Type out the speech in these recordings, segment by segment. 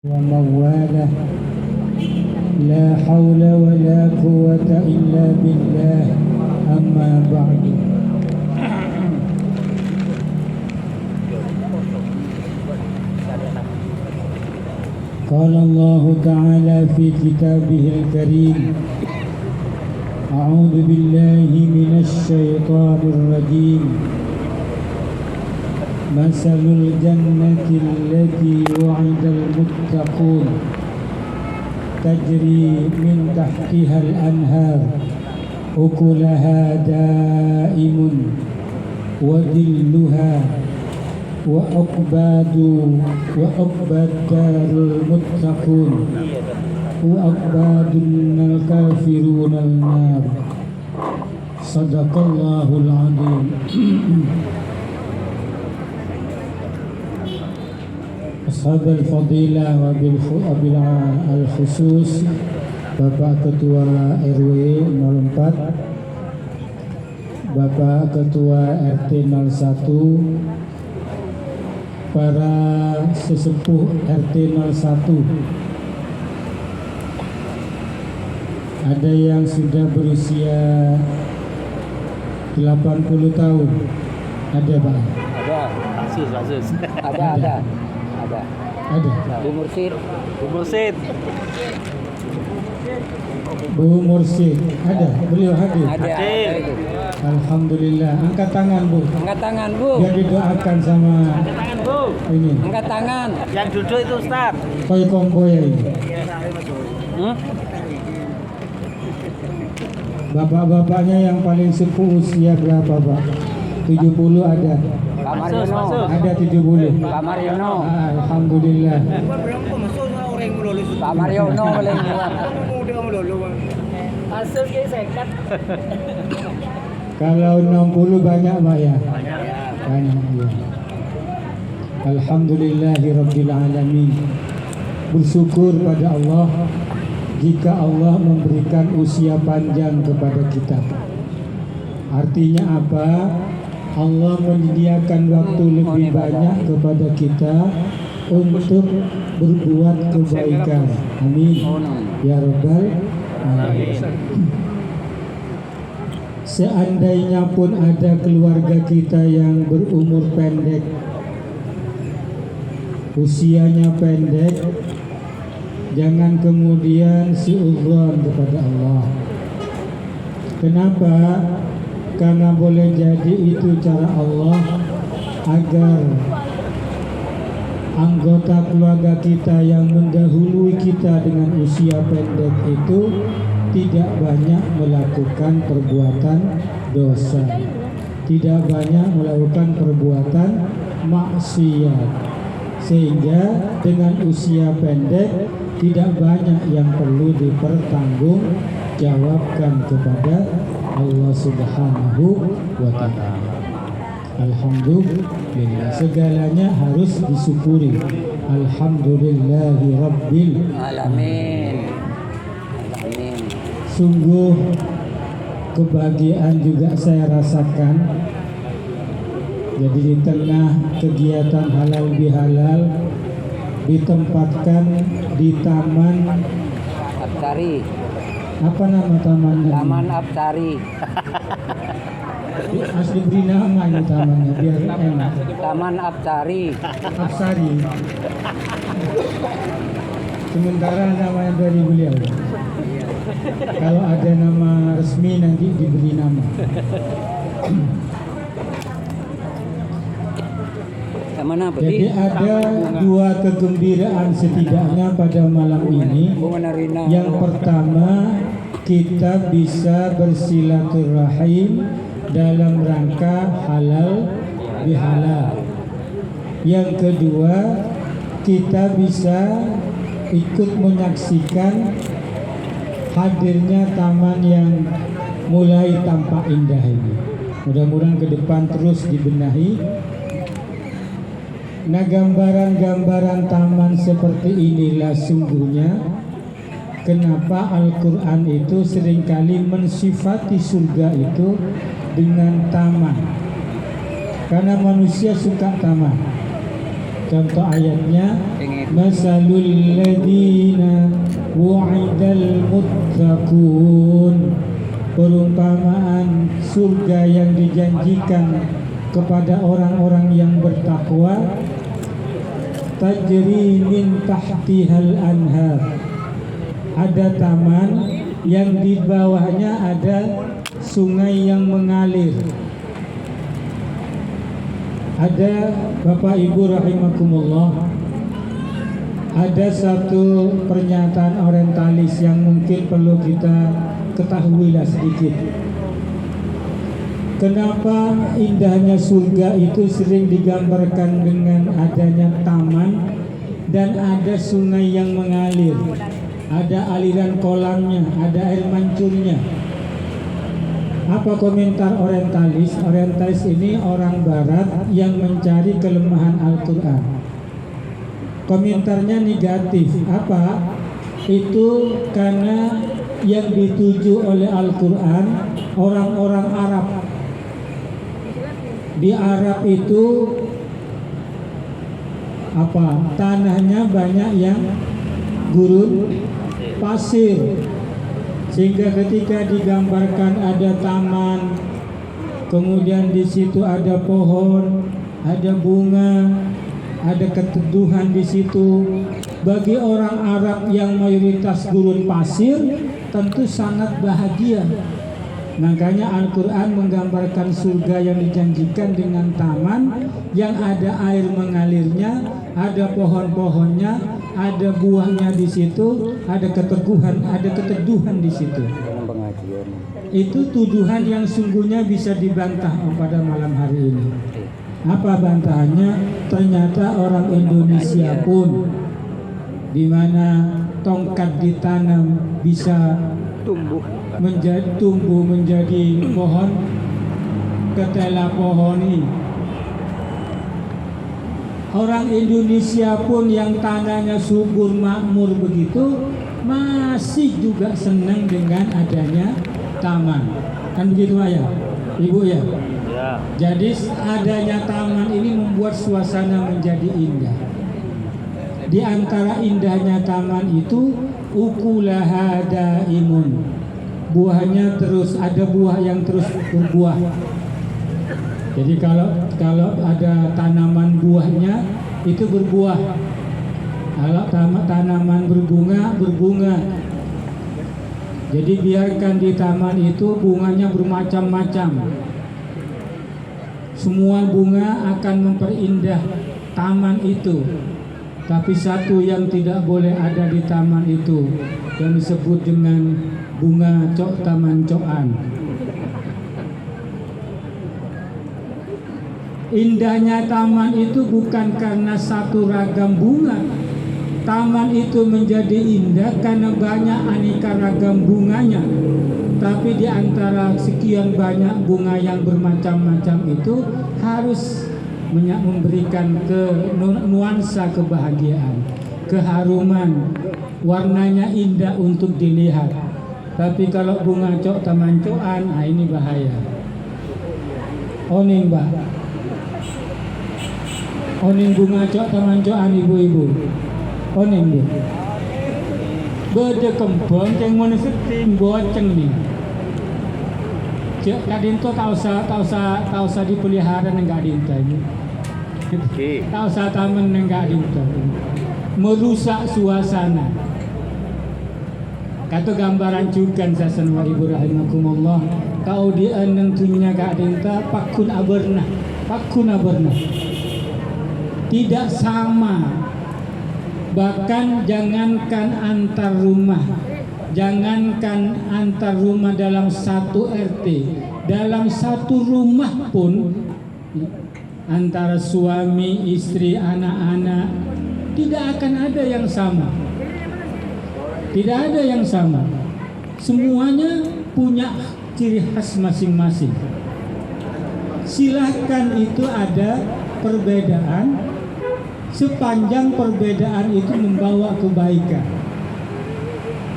ومواله لا حول ولا قوة إلا بالله أما بعد قال الله تعالى في كتابه الكريم أعوذ بالله من الشيطان الرجيم مثل الجنة التي وعد المتقون تجري من تحتها الأنهار أكلها دائم وذلها وعقبى دار المتقون وعقبى الكافرون النار صدق الله العظيم. Ashab al-Fadilah wabil al-khusus Bapak Ketua RW 04, Bapak Ketua RT 01, para sesepuh RT 01, ada yang sudah berusia 80 tahun, ada Pak? Ada. Bu Mursid. Bu Mursid ada, beliau hadir. Ada. Alhamdulillah. Angkat tangan Bu. Angkat tangan Bu. Biar didoakan sama. Angkat tangan Bu. Ini. Angkat tangan. Yang duduk itu Ustaz. Koi kompoy ini. Bapak-bapaknya yang paling sepuh usia berapa Pak? 70 ada. Pak Mariono. Ada 70. Pak Mariono. Alhamdulillah. Pak Mariono boleh buat. Kalau 60 banyak Pak ya? Banyak ya. Alhamdulillahirabbil alamin. Bersyukur pada Allah jika Allah memberikan usia panjang kepada kita. Artinya apa? Allah menyediakan waktu lebih banyak kepada kita untuk berbuat kebaikan. Amin. Ya Rabbal alamin. Seandainya pun ada keluarga kita yang berumur pendek, usianya pendek, jangan kemudian suudzon kepada Allah. Kenapa? Karena boleh jadi itu cara Allah agar anggota keluarga kita yang mendahului kita dengan usia pendek itu tidak banyak melakukan perbuatan dosa, tidak banyak melakukan perbuatan maksiat, sehingga dengan usia pendek tidak banyak yang perlu dipertanggungjawabkan kepada Allah Subhanahu wa ta'ala. Alhamdulillah, segalanya harus disyukuri. Alhamdulillahi rabbil Alamin. Sungguh kebahagiaan juga saya rasakan. Jadi di tengah kegiatan halal bihalal ditempatkan di Taman Apsari. apa nama tamannya? Taman Apsari. Harus diberi nama ini tamannya biar enak. Taman Apsari. Apsari. Sementara namanya dari beliau. Kalau ada nama resmi nanti diberi nama. Taman apa? Jadi ada dua kegembiraan setidaknya pada malam ini. Yang pertama, kita bisa bersilaturahim dalam rangka halal bihalal. Yang kedua, kita bisa ikut menyaksikan hadirnya taman yang mulai tampak indah ini. Mudah-mudahan ke depan terus dibenahi. Nah, gambaran-gambaran taman seperti inilah sungguhnya kenapa Al-Quran itu seringkali mensifati surga itu dengan taman. Karena manusia suka taman. Contoh ayatnya, masalul ladina wu'idal muttaqun. Perumpamaan surga yang dijanjikan kepada orang-orang yang bertakwa, tajri min tahtihal anhar. Ada taman yang di bawahnya ada sungai yang mengalir. Ada Bapak Ibu rahimakumullah, ada satu pernyataan orientalis yang mungkin perlu kita ketahuilah sedikit. Kenapa indahnya surga itu sering digambarkan dengan adanya taman dan ada sungai yang mengalir, ada aliran kolamnya, ada air mancurnya. Apa komentar orientalis? Orientalis ini orang barat yang mencari kelemahan Al-Quran. Komentarnya negatif. Apa? Itu karena yang dituju oleh Al-Quran orang-orang Arab. Di Arab itu apa? Tanahnya banyak yang gurun pasir, sehingga ketika digambarkan ada taman, kemudian di situ ada pohon, ada bunga, ada keteduhan di situ. Bagi orang Arab yang mayoritas gurun pasir, tentu sangat bahagia. Makanya Al-Quran menggambarkan surga yang dijanjikan dengan taman yang ada air mengalirnya, ada pohon-pohonnya, ada buahnya di situ, ada keteduhan di situ. Itu tuduhan yang sungguhnya bisa dibantah pada malam hari ini. Apa bantahannya? Ternyata orang Indonesia pun di mana tongkat ditanam bisa tumbuh menjadi pohon, ketela pohoni. Orang Indonesia pun yang tanahnya subur makmur begitu masih juga senang dengan adanya taman. Kan begitu ya, Ibu ya? Jadi adanya taman ini membuat suasana menjadi indah. Di antara indahnya taman itu ukulaha daimun. Buahnya terus, ada buah yang terus berbuah. Jadi kalau ada tanaman buahnya itu berbuah. Kalau tanaman berbunga. Jadi biarkan di taman itu bunganya bermacam-macam. Semua bunga akan memperindah taman itu. Tapi satu yang tidak boleh ada di taman itu yang disebut dengan bunga cok taman cokan. Indahnya taman itu bukan karena satu ragam bunga. Taman itu menjadi indah karena banyak aneka ragam bunganya. Tapi di antara sekian banyak bunga yang bermacam-macam itu harus memberikan nuansa kebahagiaan, keharuman, warnanya indah untuk dilihat. Tapi kalau bunga cok taman cokan, ini bahaya. Oning Mbak, oning bunga cok taman cokan ibu-ibu, oning Bu. Beda kembang yang mana setim boceng nih. Cek kadinto tak usah dipelihara nengak dinta ini. Tak usah taman nengak dinta. Merusak suasana. Kata gambaran cukan sasan wa ibu rahimakumullah. Kau dia nentunya kak dinta pakun aberna. Tidak sama. Bahkan jangankan antar rumah, jangankan antar rumah dalam satu RT, dalam satu rumah pun antara suami, istri, anak-anak tidak akan ada yang sama. Tidak ada yang sama. Semuanya punya ciri khas masing-masing. Silahkan itu ada perbedaan, sepanjang perbedaan itu membawa kebaikan.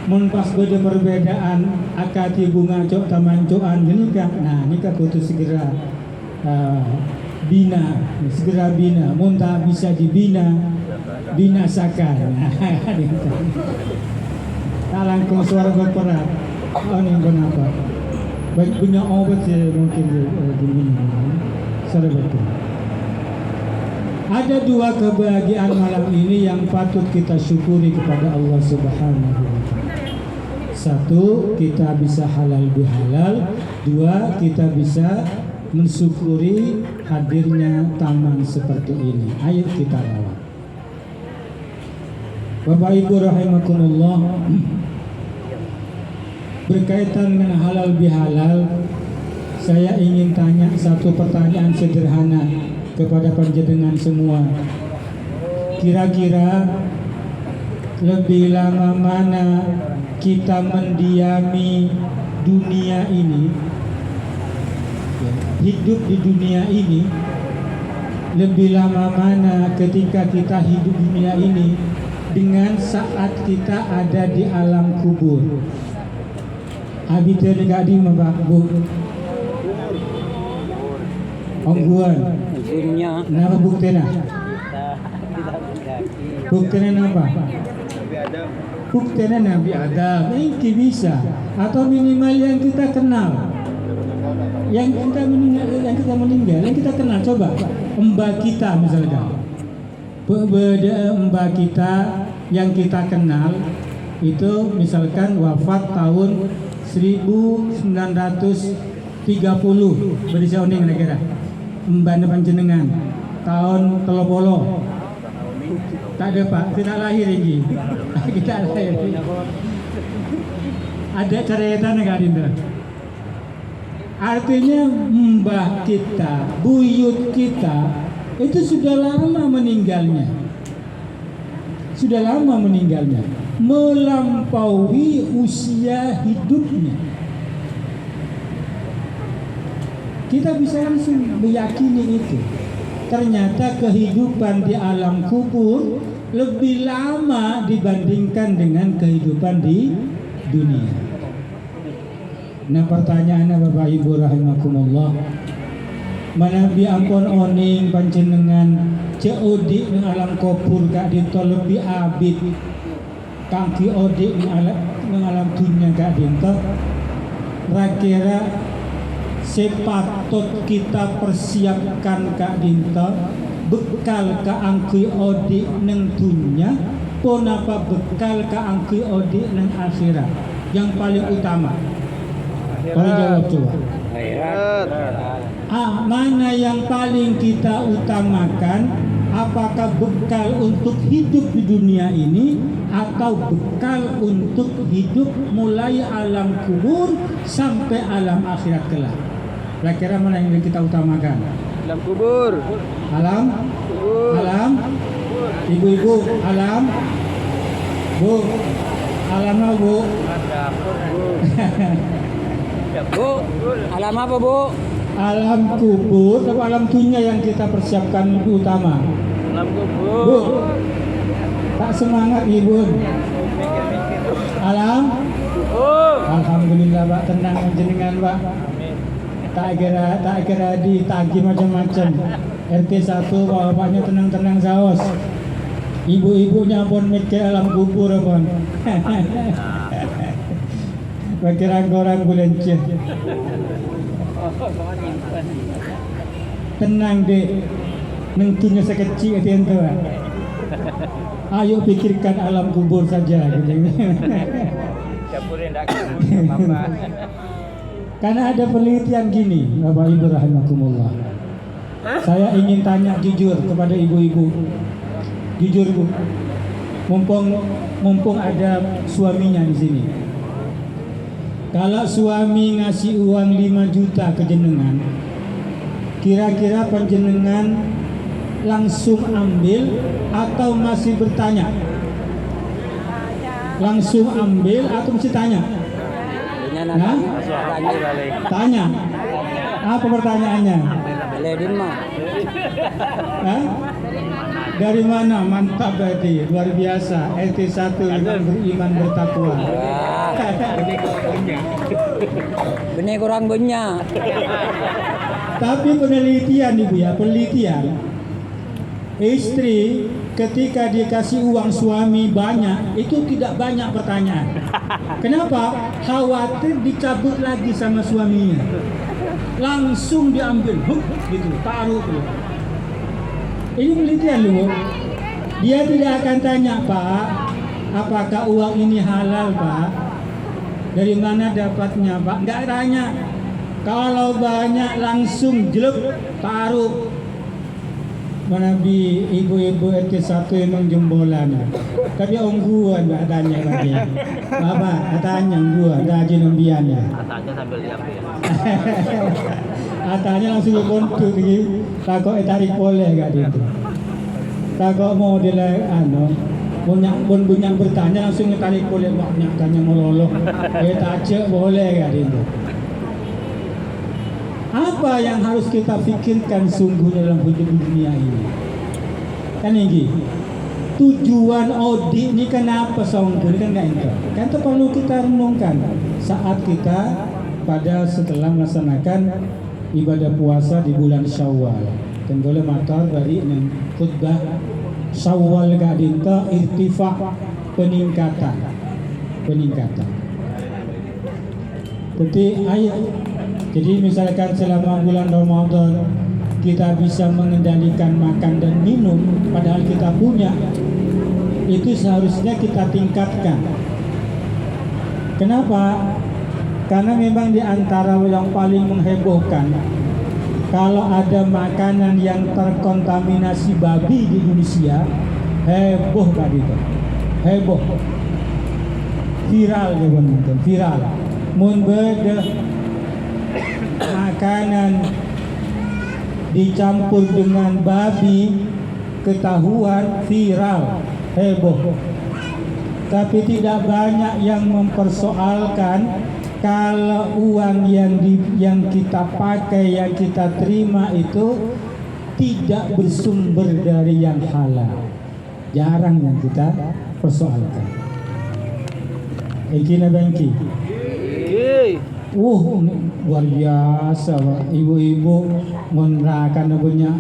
Mun pas beda perbedaan akati bunga cok taman cokan nikah. Nah, nikah butuh segera bina, segera bina, muntah bisa dibina, binasakan. Tak langkung suara berperat. Oh ini kenapa? Baik punya obat mungkin diminum. Suara betul. Ada dua kebahagiaan malam ini yang patut kita syukuri kepada Allah Subhanahu wa Ta'ala. Satu, kita bisa halal bihalal. Dua, kita bisa mensyukuri hadirnya taman seperti ini. Ayo kita rawat. Bapak Ibu rahimakumullah, berkaitan dengan halal bihalal, saya ingin tanya satu pertanyaan sederhana kepada panjenengan semua. Kira-kira lebih lama mana kita mendiami dunia ini, hidup di dunia ini, lebih lama mana ketika kita hidup di dunia ini dengan saat kita ada di alam kubur? Habis dekat di Pak Bu Ongguan Dunia. kenapa buktinya? Buktinya apa? Buktinya Nabi Adam. Ini bisa, atau minimal yang kita kenal, yang kita meninggal, yang kita kenal. Coba mbak kita misalkan, mbak kita yang kita kenal itu misalkan wafat tahun 1930, berisi oning kira-kira mbak panjenengan tahun 30. Tak ada Pak, tidak lahir ini. Kita lahir. Ada cerita negara Dinda. Artinya mbah kita, buyut kita itu sudah lama meninggalnya. Sudah lama meninggalnya, melampaui usia hidupnya. Kita bisa langsung meyakini itu. Ternyata kehidupan di alam kubur lebih lama dibandingkan dengan kehidupan di dunia. Nah pertanyaannya Bapak Ibu rahimakumullah, mana ampun oning panjenengan ceudi ning alam kubur gak dinto lebih abid kangki odi ning alam dunia gak dinto. Kira-kira sepatut kita persiapkan Kak Dinta bekal ka angkui odi neng dunya pun apa bekal ka angkui odi neng akhirat yang paling utama. Boleh jawab coba. Mana yang paling kita utamakan? Apakah bekal untuk hidup di dunia ini atau bekal untuk hidup mulai alam kubur sampai alam akhirat kelak? Kira-kira mana yang kita utamakan? Alam kubur. Alam? Alam? Ibu-ibu, alam? Bu? Alam apa Bu? Bu, alam apa Bu? Alam kubur atau alam dunia yang kita persiapkan utama? Alam kubur. Bu? Tak semangat Ibu. Alam? Oh. Alhamdulillah Pak, tenang jenengan Pak. Tak kira ditagi macam-macam. RT 1 bapaknya tenang-tenang saos. Ibu-ibunya pun mikir alam kubur pun. Pikiran orang bulenceh. Tenang dek. Nentunya sekecil itu ente. Ayo pikirkan alam kubur saja. Capurin dak apa-apa. Karena ada penelitian gini, Bapak Ibu rahimakumullah. Saya ingin tanya jujur kepada ibu-ibu. Jujur Bu. Mumpung ada suaminya di sini. Kalau suami ngasih uang 5 juta ke jenengan, kira-kira panjenengan langsung ambil atau masih bertanya? Langsung ambil atau masih tanya? Nah? Tanya. Apa pertanyaannya? Ledin mah. Hah? Dari mana? Mantap berarti, luar biasa. RT 1 yang beriman bertakwa. Benih kurang banyak. Tapi penelitian ibu ya, penelitian istri ketika dikasih uang suami banyak itu tidak banyak pertanyaan. Kenapa? Khawatir dicabut lagi sama suaminya. Langsung diambil, gitu, taruh tuh. Ini penelitian loh. Dia tidak akan tanya, Pak, apakah uang ini halal, Pak? Dari mana dapatnya, Pak? Nggak tanya. Kalau banyak langsung jelek, taruh. Mana bi ibu-ibu RT 1 emang jembolan. Tapi orang gua nggak tanya lagi. Bapak, tanya gua, rajin umbiannya. Katanya sambil lihat ya. Atanya langsung kontu lagi. Takut tarik boleh gak itu. Takut mau dia bunyak bertanya langsung tarik boleh banyak tanya melolok. Tak boleh gak itu. Apa yang harus kita pikirkan sungguh dalam hidup dunia ini? Kan ini tujuan audit ini kenapa sungguh kan enggak itu? Kan itu perlu kita renungkan saat kita setelah melaksanakan ibadah puasa di bulan Syawal. Kan boleh matar dari khutbah Syawal gak dinta irtifak peningkatan. Jadi misalkan selama bulan Ramadan kita bisa mengendalikan makan dan minum padahal kita punya, itu seharusnya kita tingkatkan. Kenapa? Karena memang di antara yang paling menghebohkan kalau ada makanan yang terkontaminasi babi di Indonesia, heboh Pak itu. Heboh. Viral ya teman-teman, viral. Mun beda makanan dicampur dengan babi ketahuan viral, heboh. Tapi tidak banyak yang mempersoalkan kalau uang yang kita pakai, yang kita terima itu tidak bersumber dari yang halal. Jarang yang kita persoalkan. Iki na bangki. Luar biasa, ibu-ibu menerakan punya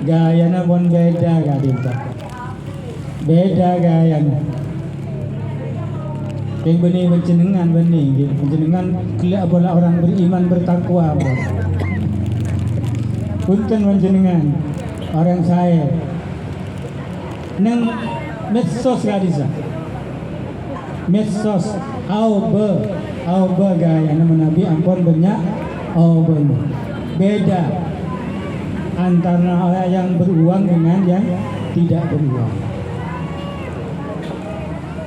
gaya na pun beda gak dinta. Beda gaya na. Yang benih mencenengan benih, mencenengan kelak bola orang beriman bertakwa. Punten mencenengan orang saya. Neng medsos gak bisa. Medsos Auba gaya nama Nabi ampun banyak beda antara orang yang beruang dengan yang tidak beruang.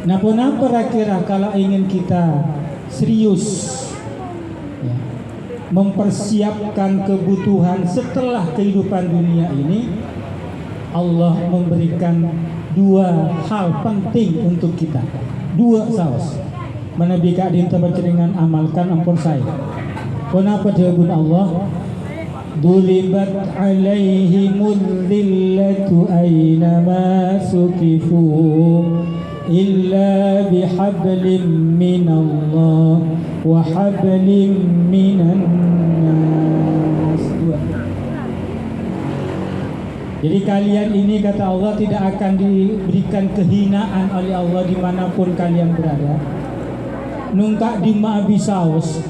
Napa kira kalau ingin kita serius ya, mempersiapkan kebutuhan setelah kehidupan dunia ini, Allah memberikan dua hal penting untuk kita. Dua saus. Mana bika dinta bercenengan amalkan ampun saya. Kenapa jawaban Allah? Duribat alaihimul dhillatu aynama sukifu illa bihablim minallah wa hablim minan nas. Jadi kalian ini kata Allah tidak akan diberikan kehinaan oleh Allah dimanapun kalian berada. Nungkak di ma'abisaus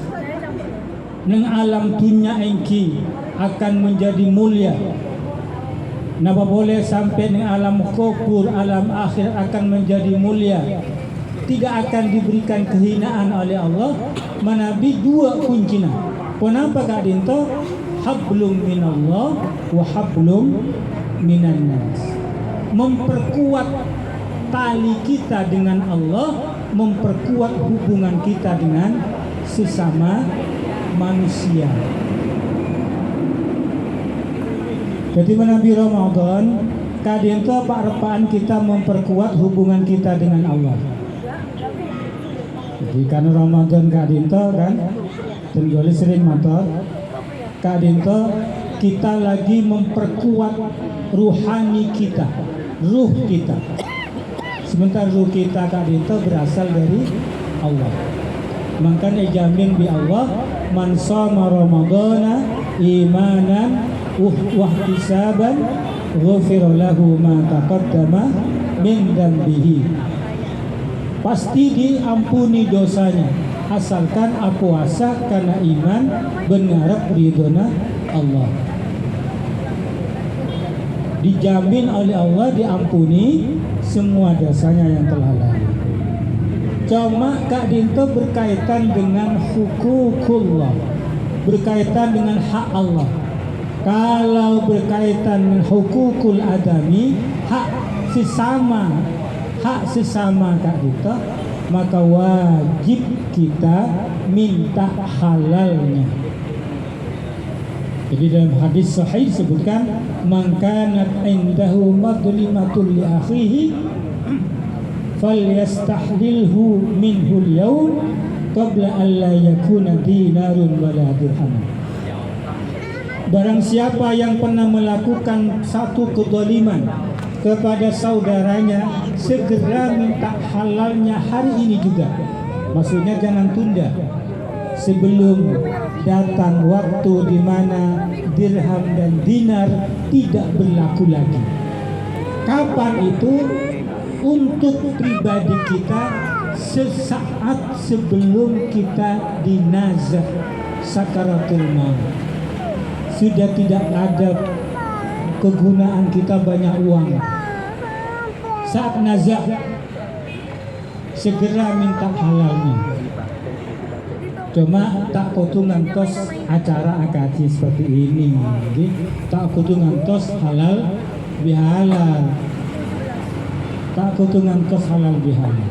neng alam dunia engki akan menjadi mulia. Napa boleh sampai neng alam kubur, alam akhir akan menjadi mulia. Tidak akan diberikan kehinaan oleh Allah. Manabi dua kuncinya. Kenapa kak dinto? Hablum minallah wa hablum minan nas. Memperkuat tali kita dengan Allah, memperkuat hubungan kita dengan sesama manusia. Jadi menabi Ramadan kadang itu apa-apaan kita memperkuat hubungan kita dengan Allah. Jadi karena Ramadan kadang itu kan tenggoli sering motor kadang itu kita lagi memperkuat ruhani kita, ruh kita. Sementara ruh kita kadang itu berasal dari Allah. Makanya jamin bi Allah, man shoma ramadhana imanan wa ihtisaban ghufira lahu ma taqaddama min dhanbihi. Pasti diampuni dosanya asalkan puasa karena iman benarap ridhona Allah. Dijamin oleh Allah diampuni semua dosanya yang telah lalu. Cuma Kak Dinto berkaitan dengan hukukullah, berkaitan dengan hak Allah. Kalau berkaitan dengan hukukul adami, hak sesama Kak Dinto, maka wajib kita minta halalnya. Jadi dalam hadis sahih disebutkan, man kanat indahu madlimatul li akhihi falyastahlilhu minhu al-yawm qabla an la yakuna dinarun wala dirham. Barang siapa yang pernah melakukan satu kezaliman kepada saudaranya, segera minta halalnya hari ini juga. Maksudnya jangan tunda sebelum datang waktu di mana dirham dan dinar tidak berlaku lagi. Kapan itu? Untuk pribadi kita sesaat sebelum kita dinazah sakaratul maut. Sudah tidak ada kegunaan kita banyak uang. Saat nazah segera minta halalnya. Cuma tak kudu ngantos acara akaji seperti ini. Tak kudu ngantos halal bihalal. Tak kudu ngantos halal bihalal.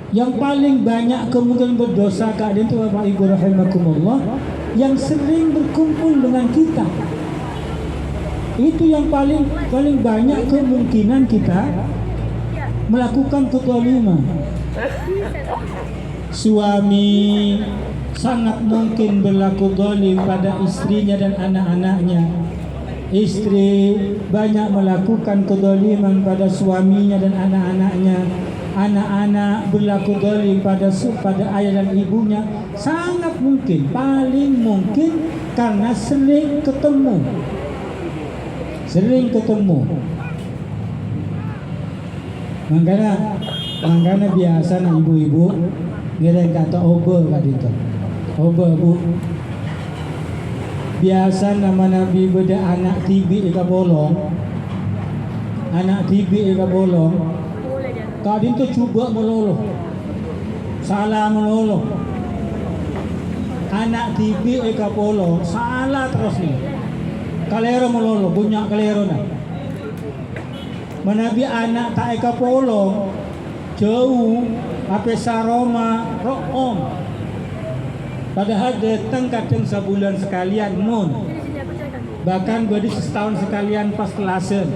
Yang paling banyak kemungkinan berdosa keadaan itu Bapak Ibu rahimakumullah, yang sering berkumpul dengan kita. Itu yang paling banyak kemungkinan kita melakukan kezaliman. Suami sangat mungkin berlaku zalim pada istrinya dan anak-anaknya. Istri banyak melakukan kezaliman pada suaminya dan anak-anaknya. Anak-anak berlaku zalim pada ayah dan ibunya. Sangat mungkin, paling mungkin karena sering ketemu. Makanya biasa na ibu-ibu ngereng kata oba tadi itu. Oba bu. Biasa nama Nabi beda anak tibi ika bolong. Kadin tu cuba meloloh. Salah meloloh. Anak tibi ika bolong, salah terus ni. Kalero meloloh, bunyak kalero na. Manabi anak tak eka polong jauh apa saroma room. Padahal datang kadang sebulan sekalian mun. Bahkan badi setahun sekalian pas kelasen.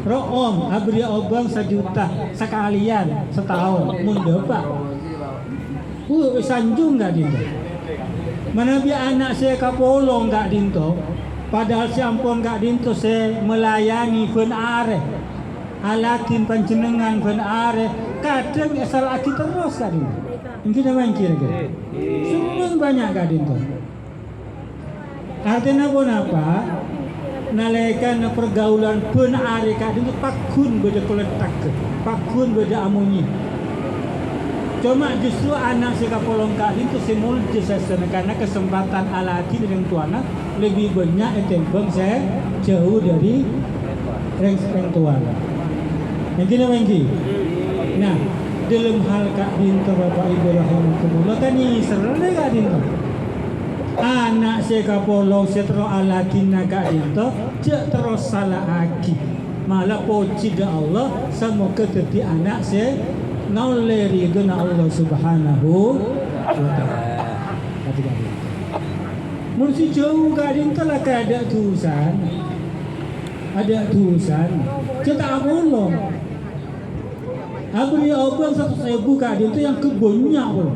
Room abri obang 1 juta sekalian setahun mun dapat. Sanjung enggak dinto. Manabi anak saya kapolong enggak dinto. Padahal si ampun enggak dinto saya melayani pen are. Alakin panjenengan pen are kadang asal aki terus kan ini. Mungkin apa yang kira-kira? Sungguh banyak kan itu. Artinya pun apa? Nalaikan pergaulan pen are kan itu pakun beda koletak, pakun beda amunyi. Cuma justru anak si kapolong kan itu semul jasasana karena kesempatan alaki dengan tuana lebih banyak etembang saya jauh dari reng tuana. Yang kini mengki. Nah, dalam hal Kak Dinto Bapak Ibu rahimakumullah kan ini serene Kak Dinto. Anak saya kapolong setro alakin Kak Dinto cek terus salah aki. Malah poci ke Allah semoga jadi anak saya ngauleri dengan Allah Subhanahu wa taala. Kata-kata. Mesti jauh Kak Dinto lah ada tulisan. Ada tulisan. Cetak bolong. Abri obang 100.000 Kak Dinto yang kebunnya pun.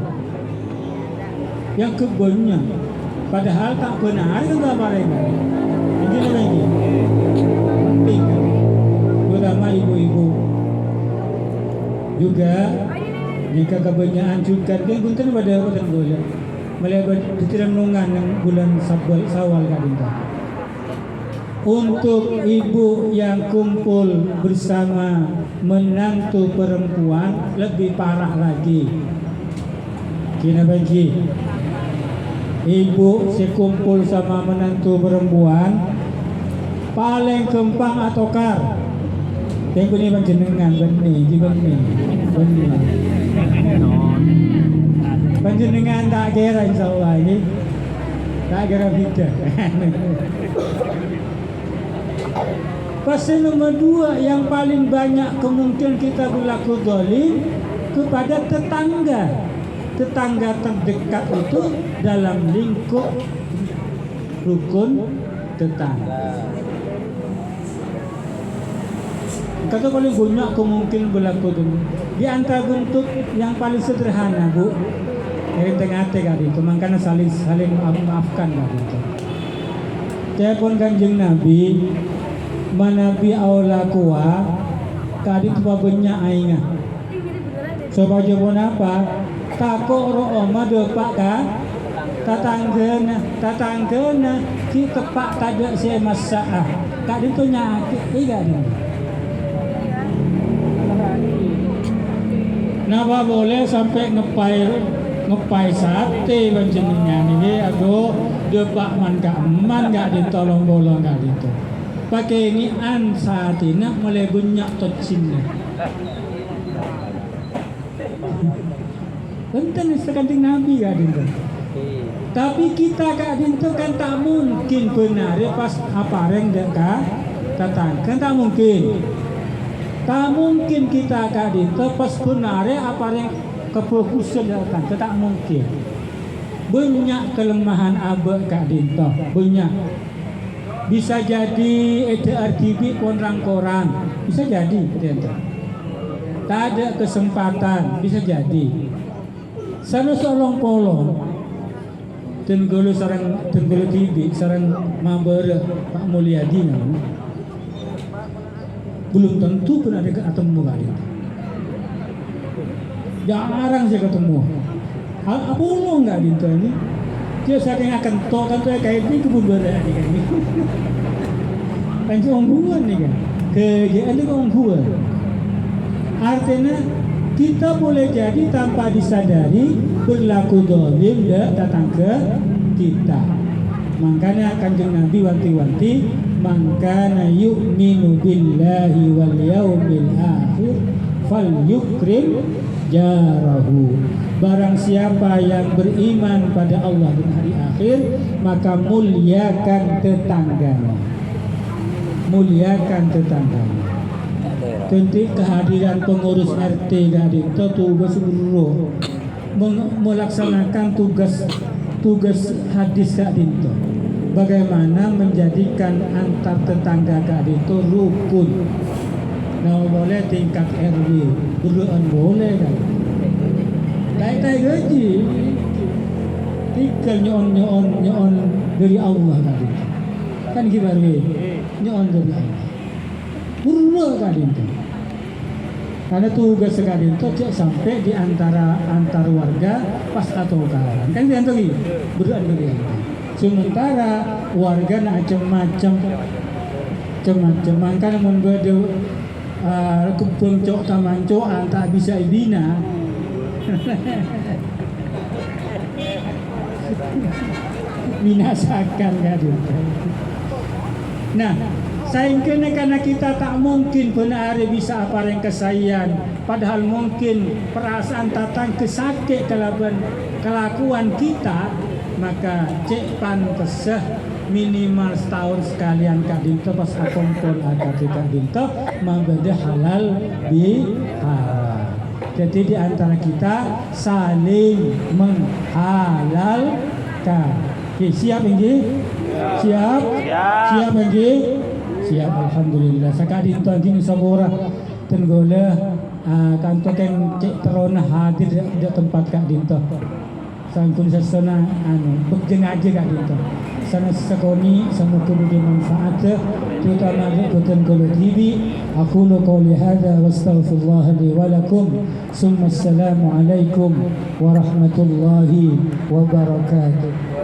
Yang kebunnya. Padahal tak benar kan kabarnya. Ini lagi. Penting kan. Terutama ibu-ibu. Juga Ini kebanyakan juga kan punten pada bola. Melebat ditiram nungan yang bulan Sawal kadinta. Untuk ibu yang kumpul bersama menantu perempuan lebih parah lagi. Kina bagi ibu sekumpul sama menantu perempuan paling kempang atau kar. Yang punya panjenengan benih. Panjenengan tak kira insyaallah ini. Tak kira beda. Pasal nomor 2 yang paling banyak kemungkinan kita berlaku zalim kepada tetangga. Tetangga terdekat itu dalam lingkup rukun tetangga. Kata paling banyak kemungkinan berlaku itu. Di antara bentuk yang paling sederhana, Bu, yang tengah kali itu, makanya saling maafkan kali itu. Telepon Kanjeng Nabi, manabi aula kuwa, kali itu banyak ainga. Coba jawab apa? Takok roh oma depak ka, tatanggena, ki tepak tajak si masalah. Kali itu nyakit, iya nih. Napa boleh sampai ngepai sate panjenengan ini aduh depak man gak ditolong bolong gak itu. Pakai ini satina mulai banyak tocina. Enten sekanting Nabi gak itu. Tapi kita gak itu kan tak mungkin benar pas apareng dekat tatang kan tak mungkin. Tak mungkin kita akan ditepas benar apa yang kefokusan akan tak mungkin. Banyak kelemahan abad Kak Dinto, banyak. Bisa jadi RTB pun rangkoran, bisa jadi Dinto. Tak ada kesempatan, bisa jadi. Sana solong polong, tenggulu TV, sarang mabar Pak Mulyadi namanya. Belum tentu pernah ada ketemu kali. Jarang saya ketemu. Apa lo nggak gitu ini? Dia saking akan kan tuh kayak ini kebun berat nih kan. Kan ongguan nih kan. Kegiatan itu ongguan. Artinya kita boleh jadi tanpa disadari berlaku zalim datang ke kita. Makanya Kanjeng Nabi wanti-wanti man kana yu'minu billahi wal yaumil akhir falyukrim jarahu. Barang siapa yang beriman pada Allah dan hari akhir maka muliakan tetangganya. Muliakan tetangganya. Tentu kehadiran pengurus RT tadi itu tugas guru melaksanakan tugas hadis tadi itu. Bagaimana menjadikan antar tetangga tadi itu rukun. Nah boleh tingkat RW, berdoa boleh kan? Tai gaji, tinggal nyon dari Allah tadi. Kan gimana nyon dari Allah. Berdoa tadi itu. Karena tugas sekali itu sampai di antar warga pas atau kawan. Kan dia tuh berdoa dari Allah. Sementara warga nak macam-macam kan mun bade kebun cok taman cok tak bisa ibina. Binasakan kan. Nah, saingkene karena kita tak mungkin benar bisa apa yang kesayan, padahal mungkin perasaan tatang kesakit kelakuan kita, maka cek pantesah minimal setahun sekalian Kak Dinto pas akumpul ada Kak Dinto membeda halal bihalal. Jadi di antara kita saling menghalalkan. Oke, siap ini? Siap? Siap ini? Siap, alhamdulillah. Kak Dinto ini sabora tenggole kantor kan cek terona hadir di tempat Kak Dinto. Sangkun sesona begjeng aja Kak Dinto. sana sakoni sama kudu manfaat terutama ikutan kalau TV. Aku qouli hadza wastaghfirullah li wa lakum. Summa assalamu alaikum warahmatullahi wabarakatuh.